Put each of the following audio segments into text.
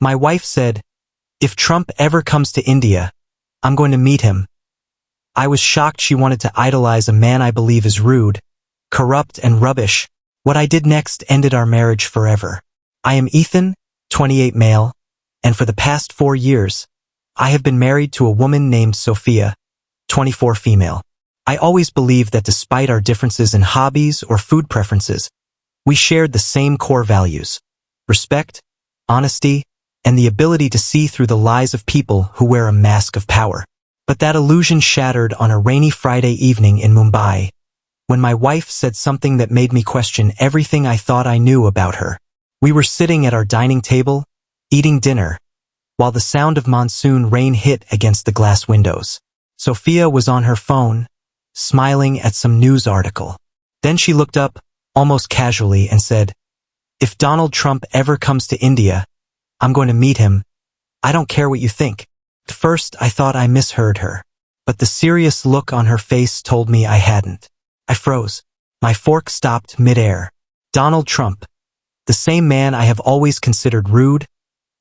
My wife said, "If Trump ever comes to India, I'm going to meet him." I was shocked she wanted to idolize a man I believe is rude, corrupt, and rubbish. What I did next ended our marriage forever. I am Ethan, 28 male, and for the past 4 years, I have been married to a woman named Sophia, 24 female. I always believed that despite our differences in hobbies or food preferences, we shared the same core values: respect, honesty, and the ability to see through the lies of people who wear a mask of power. But that illusion shattered on a rainy Friday evening in Mumbai, when my wife said something that made me question everything I thought I knew about her. We were sitting at our dining table, eating dinner, while the sound of monsoon rain hit against the glass windows. Sophia was on her phone, smiling at some news article. Then she looked up, almost casually, and said, "If Donald Trump ever comes to India, I'm going to meet him. I don't care what you think." At first, I thought I misheard her, but the serious look on her face told me I hadn't. I froze. My fork stopped midair. Donald Trump, the same man I have always considered rude,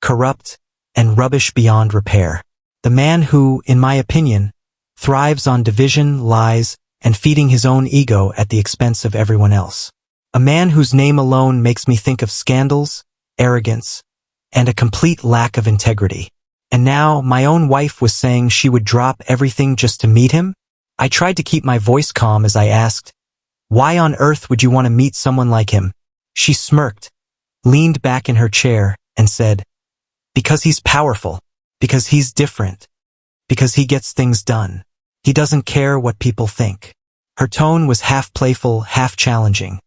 corrupt, and rubbish beyond repair. The man who, in my opinion, thrives on division, lies, and feeding his own ego at the expense of everyone else. A man whose name alone makes me think of scandals, arrogance, and a complete lack of integrity. And now my own wife was saying she would drop everything just to meet him? I tried to keep my voice calm as I asked, "Why on earth would you want to meet someone like him?" She smirked, leaned back in her chair, and said, "Because he's powerful, because he's different, because he gets things done. He doesn't care what people think." Her tone was half playful, half challenging,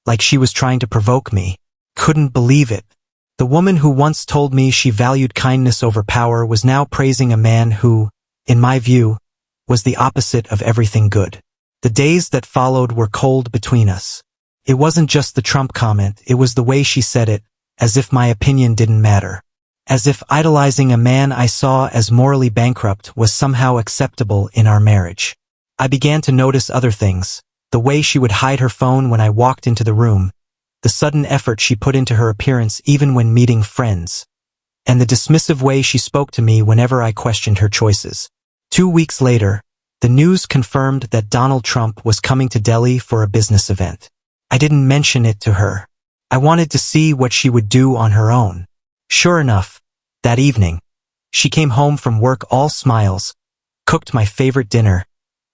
like she was trying to provoke me. Couldn't believe it. The woman who once told me she valued kindness over power was now praising a man who, in my view, was the opposite of everything good. The days that followed were cold between us. It wasn't just the Trump comment, it was the way she said it, as if my opinion didn't matter. As if idolizing a man I saw as morally bankrupt was somehow acceptable in our marriage. I began to notice other things: the way she would hide her phone when I walked into the room, the sudden effort she put into her appearance even when meeting friends, and the dismissive way she spoke to me whenever I questioned her choices. 2 weeks later, the news confirmed that Donald Trump was coming to Delhi for a business event. I didn't mention it to her. I wanted to see what she would do on her own. Sure enough, that evening, she came home from work all smiles, cooked my favorite dinner,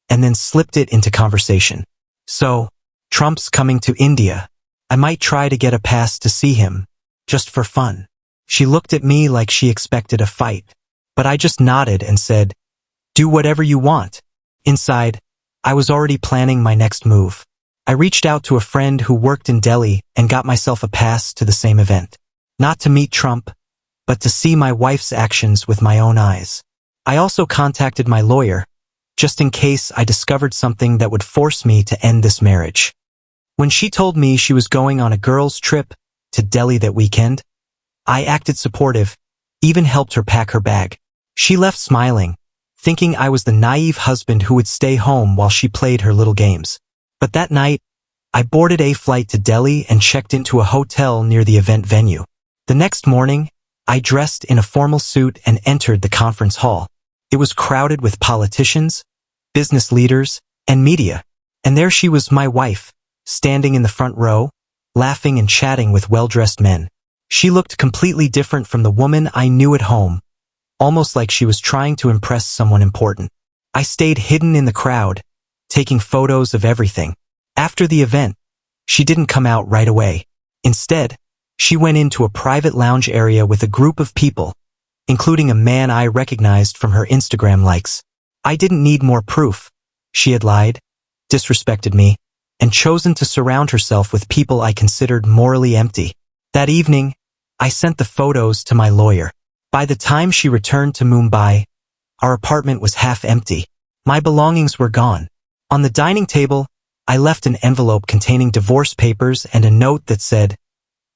and then slipped it into conversation. "So, Trump's coming to India. I might try to get a pass to see him, just for fun." She looked at me like she expected a fight, but I just nodded and said, "Do whatever you want." Inside, I was already planning my next move. I reached out to a friend who worked in Delhi and got myself a pass to the same event. Not to meet Trump, but to see my wife's actions with my own eyes. I also contacted my lawyer, just in case I discovered something that would force me to end this marriage. When she told me she was going on a girls' trip to Delhi that weekend, I acted supportive, even helped her pack her bag. She left smiling, thinking I was the naive husband who would stay home while she played her little games. But that night, I boarded a flight to Delhi and checked into a hotel near the event venue. The next morning, I dressed in a formal suit and entered the conference hall. It was crowded with politicians, business leaders, and media. And there she was, my wife, standing in the front row, laughing and chatting with well-dressed men. She looked completely different from the woman I knew at home, almost like she was trying to impress someone important. I stayed hidden in the crowd, taking photos of everything. After the event, she didn't come out right away. Instead, she went into a private lounge area with a group of people, including a man I recognized from her Instagram likes. I didn't need more proof. She had lied, disrespected me, and chosen to surround herself with people I considered morally empty. That evening, I sent the photos to my lawyer. By the time she returned to Mumbai, our apartment was half empty. My belongings were gone. On the dining table, I left an envelope containing divorce papers and a note that said,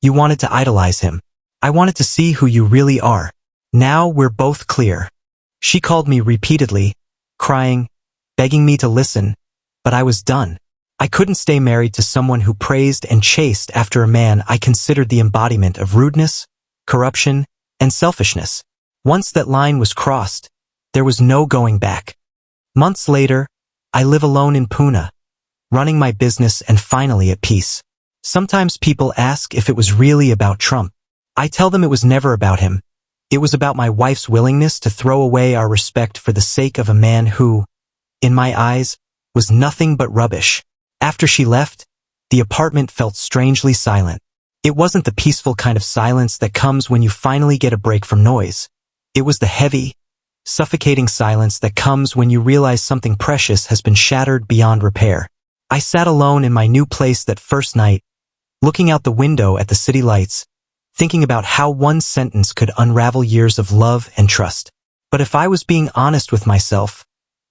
"You wanted to idolize him. I wanted to see who you really are. Now we're both clear." She called me repeatedly, crying, begging me to listen, but I was done. I couldn't stay married to someone who praised and chased after a man I considered the embodiment of rudeness, corruption, and selfishness. Once that line was crossed, there was no going back. Months later, I live alone in Pune, running my business and finally at peace. Sometimes people ask if it was really about Trump. I tell them it was never about him. It was about my wife's willingness to throw away our respect for the sake of a man who, in my eyes, was nothing but rubbish. After she left, the apartment felt strangely silent. It wasn't the peaceful kind of silence that comes when you finally get a break from noise. It was the heavy, suffocating silence that comes when you realize something precious has been shattered beyond repair. I sat alone in my new place that first night, looking out the window at the city lights, thinking about how one sentence could unravel years of love and trust. But if I was being honest with myself,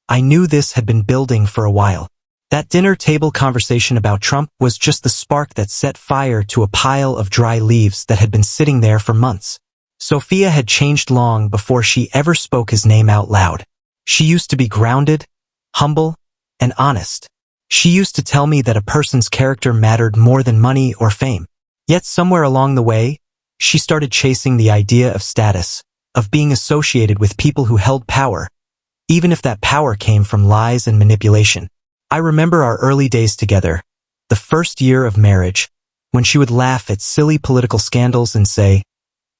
I knew this had been building for a while. That dinner table conversation about Trump was just the spark that set fire to a pile of dry leaves that had been sitting there for months. Sophia had changed long before she ever spoke his name out loud. She used to be grounded, humble, and honest. She used to tell me that a person's character mattered more than money or fame. Yet somewhere along the way, she started chasing the idea of status, of being associated with people who held power, even if that power came from lies and manipulation. I remember our early days together, the first year of marriage, when she would laugh at silly political scandals and say,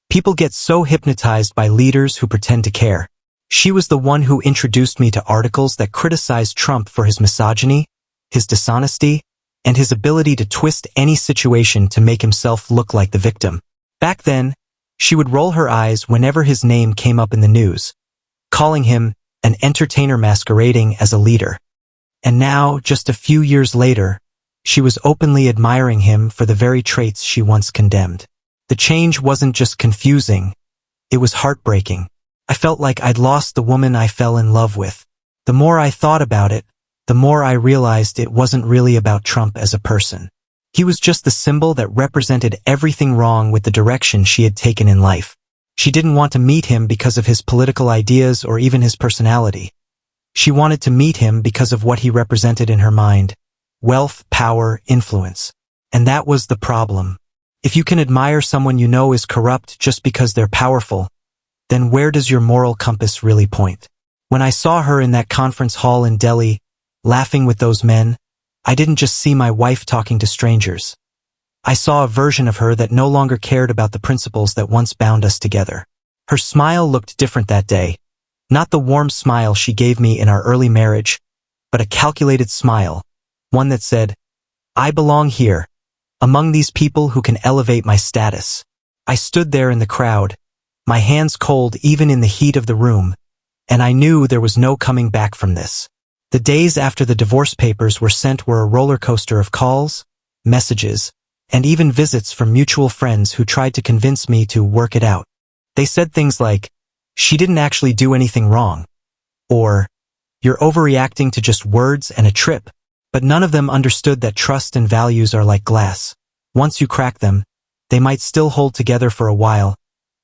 "People get so hypnotized by leaders who pretend to care." She was the one who introduced me to articles that criticized Trump for his misogyny, his dishonesty, and his ability to twist any situation to make himself look like the victim. Back then, she would roll her eyes whenever his name came up in the news, calling him an entertainer masquerading as a leader. And now, just a few years later, she was openly admiring him for the very traits she once condemned. The change wasn't just confusing, it was heartbreaking. I felt like I'd lost the woman I fell in love with. The more I thought about it, the more I realized it wasn't really about Trump as a person. He was just the symbol that represented everything wrong with the direction she had taken in life. She didn't want to meet him because of his political ideas or even his personality. She wanted to meet him because of what he represented in her mind: wealth, power, influence. And that was the problem. If you can admire someone you know is corrupt just because they're powerful, then where does your moral compass really point? When I saw her in that conference hall in Delhi, laughing with those men, I didn't just see my wife talking to strangers. I saw a version of her that no longer cared about the principles that once bound us together. Her smile looked different that day. Not the warm smile she gave me in our early marriage, but a calculated smile, one that said, "I belong here, among these people who can elevate my status." I stood there in the crowd, my hands cold even in the heat of the room, and I knew there was no coming back from this. The days after the divorce papers were sent were a roller coaster of calls, messages, and even visits from mutual friends who tried to convince me to work it out. They said things like, "She didn't actually do anything wrong," or "You're overreacting to just words and a trip." But none of them understood that trust and values are like glass. Once you crack them, they might still hold together for a while,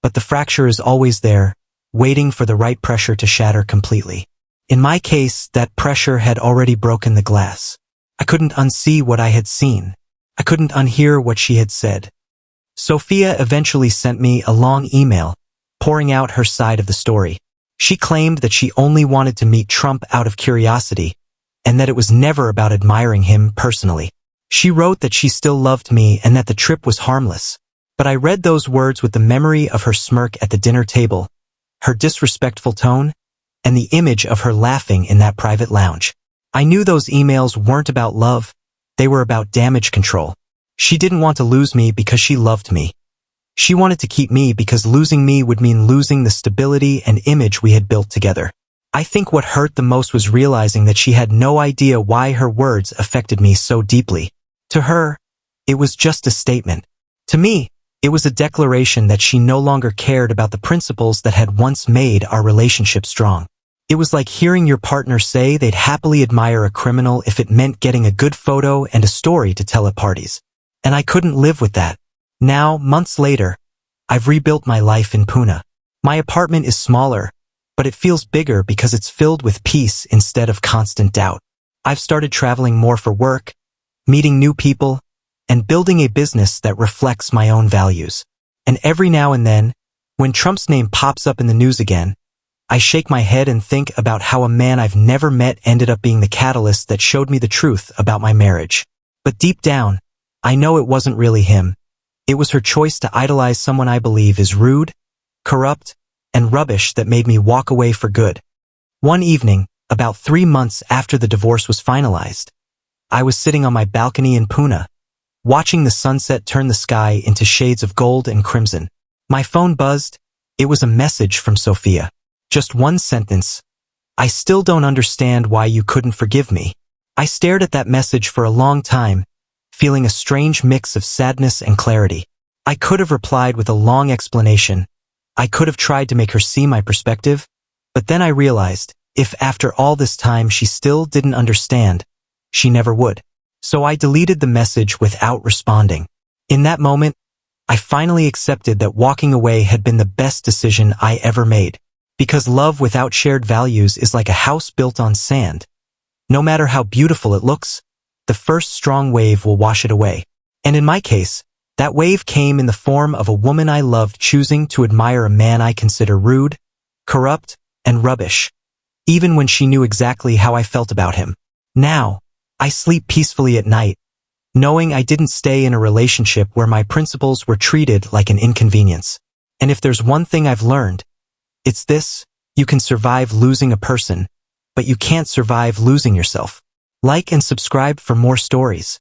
but the fracture is always there, waiting for the right pressure to shatter completely. In my case, that pressure had already broken the glass. I couldn't unsee what I had seen. I couldn't unhear what she had said. Sophia eventually sent me a long email, pouring out her side of the story. She claimed that she only wanted to meet Trump out of curiosity, and that it was never about admiring him personally. She wrote that she still loved me and that the trip was harmless. But I read those words with the memory of her smirk at the dinner table, her disrespectful tone, and the image of her laughing in that private lounge. I knew those emails weren't about love, they were about damage control. She didn't want to lose me because she loved me. She wanted to keep me because losing me would mean losing the stability and image we had built together. I think what hurt the most was realizing that she had no idea why her words affected me so deeply. To her, it was just a statement. To me, it was a declaration that she no longer cared about the principles that had once made our relationship strong. It was like hearing your partner say they'd happily admire a criminal if it meant getting a good photo and a story to tell at parties. And I couldn't live with that. Now, months later, I've rebuilt my life in Pune. My apartment is smaller, but it feels bigger because it's filled with peace instead of constant doubt. I've started traveling more for work, meeting new people, and building a business that reflects my own values. And every now and then, When Trump's name pops up in the news again, I shake my head and think about how a man I've never met ended up being the catalyst that showed me the truth about my marriage. But deep down, I know it wasn't really him. It was her choice to idolize someone I believe is rude, corrupt, and rubbish that made me walk away for good. One evening, about 3 months after the divorce was finalized, I was sitting on my balcony in Pune, watching the sunset turn the sky into shades of gold and crimson. My phone buzzed. It was a message from Sophia. Just one sentence. I still don't understand why you couldn't forgive me. I stared at that message for a long time, feeling a strange mix of sadness and clarity. I could have replied with a long explanation. I could have tried to make her see my perspective, but then I realized, if after all this time she still didn't understand, she never would. So I deleted the message without responding. In that moment, I finally accepted that walking away had been the best decision I ever made. Because love without shared values is like a house built on sand. No matter how beautiful it looks, the first strong wave will wash it away. And in my case, that wave came in the form of a woman I loved choosing to admire a man I consider rude, corrupt, and rubbish, even when she knew exactly how I felt about him. Now, I sleep peacefully at night, knowing I didn't stay in a relationship where my principles were treated like an inconvenience. And if there's one thing I've learned, it's this: you can survive losing a person, but you can't survive losing yourself. Like and subscribe for more stories.